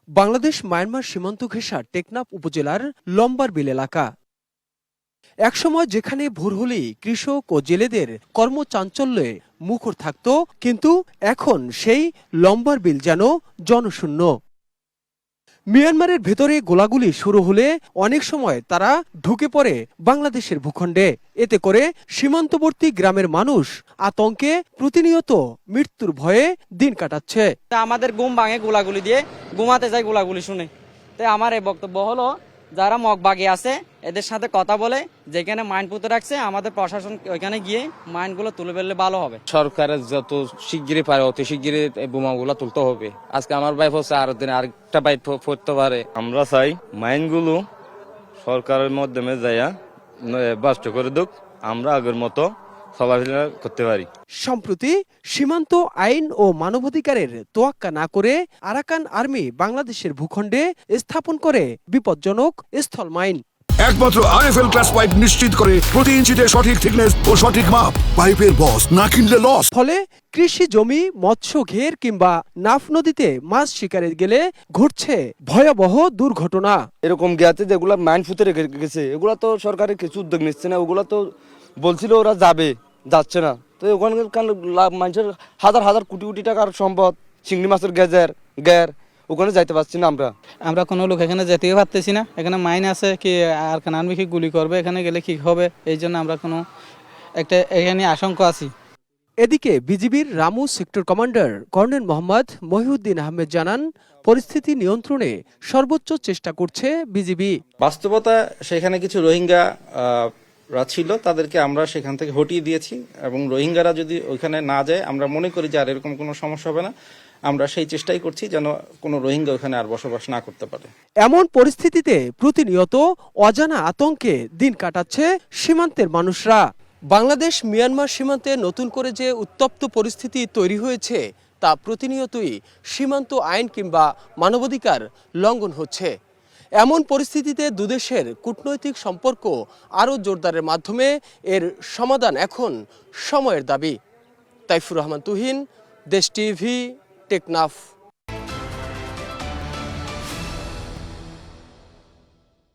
Bangladesh Myanmar সীমান্ত ঘেঁষা টেকনাফ উপজেলার লম্বারবিল এলাকা। একসময় যেখানে ভোর হলেই কৃষক ও জেলেদের কর্মচাঞ্চল্যে মুখর থাকত, কিন্তু এখন সেই লম্বারবিল যেন জনশূন্য। মিয়ানমারের ভেতরে গোলাগুলি শুরু হলে অনেক সময় তারা ঢুকে পড়ে বাংলাদেশের ভূখণ্ডে। এতে করে সীমান্তবর্তী গ্রামের মানুষ আতঙ্কে প্রতিনিয়ত মৃত্যুর ভয়ে দিন কাটাচ্ছে। আমাদের ঘুম ভাঙে গোলাগুলি দিয়ে, ঘুমাতে যায় গোলাগুলি শুনে। তাই আমার এই বক্তব্য হলো, যারা মগবাগী আছে এদের সাথে কথা বলে যেখানে মাইন পুঁতে রাখছে আমাদের প্রশাসন ওইখানে গিয়ে মাইনগুলো তুলে ফেললে ভালো হবে। সরকারের যত শিগগিরই পারে অতি শিগগিরই বোমাগুলো তুলতে হবে। আজকে আমার ভাই পড়ছে, আর দিনে আরেকটা ভাই পড়তে পারে। আমরা চাই মাইনগুলো সরকারের মাধ্যমে যাইয়া বাস্ট করে দুক, আমরা আগের মতো চলাফেরা করতে পারি। সম্প্রতি সীমান্ত আইন ও মানবাধিকারের তোয়াক্কা না করে আরাকান আর্মি বাংলাদেশের ভূখণ্ডে স্থাপন করে বিপজ্জনক স্থল মাইন। একমাত্র আরএফএল ক্লাস পাইপ নিশ্চিত করে প্রতি ইঞ্চিতে সঠিক থিকনেস ও সঠিক মাপ। পাইপের বস না কিনলে লস। ফলে কৃষি জমি, মৎস্য ঘের কিংবা নাফ নদীতে মাছ শিকারে গেলে ঘটছে ভয়াবহ দুর্ঘটনা। এরকম গিয়াতে যেগুলো মাইন ফুতে রেখে গেছে, এগুলো তো সরকারের কিছু উদ্যোগ নিচ্ছে না। ওগুলো তো বলছিল ওরা যাচ্ছে না। তো ওখানকার মানুষের হাজার হাজার কোটি কোটি টাকার সম্পদ, চিংড়ি মাছের গ্যার ওখানে যাইতে পারছি না। আমরা কোনো লোক এখানে যেতেই পারতেছি না। এখানে মাইন আছে কি আর আর্মি কি গুলি করবে, এখানে গেলে কি হবে, এই জন্য আমরা কোনো একটা এখানে আশঙ্কা আছি। এদিকে বিজিবির Ramu sector commander colonel Mohammad Mohiuddin Ahmed জানান, পরিস্থিতি নিয়ন্ত্রণে সর্বোচ্চ চেষ্টা করছে বিজিবি। বাস্তবতা সেখানে কিছু রোহিঙ্গা ছিল, তাদেরকে আমরা সেখান থেকে হটিয়ে দিয়েছি এবং রোহিঙ্গারা যদি ওইখানে না যায়, আমরা মনে করি যে আর এরকম কোনো সমস্যা হবে না। আমরা সেই চেষ্টাই করছি যেন কোনো রোহিঙ্গা ওখানে আর বসবাস না করতে পারে। এমন পরিস্থিতিতে প্রতিনিয়ত অজানা আতঙ্কে দিন কাটাচ্ছে সীমান্তের মানুষরা। বাংলাদেশ মিয়ানমার সীমান্তে নতুন করে যে উত্তপ্ত পরিস্থিতি তৈরি হয়েছে তা প্রতিনিয়তই সীমান্ত আইন কিংবা মানবাধিকার লঙ্ঘন হচ্ছে। এমন পরিস্থিতিতে দুদেশের কূটনৈতিক সম্পর্ক আরও জোরদারের মাধ্যমে এর সমাধান এখন সময়ের দাবি। তাইফুর রহমান তুহিন, দেশ টিভি, টেকনাফ।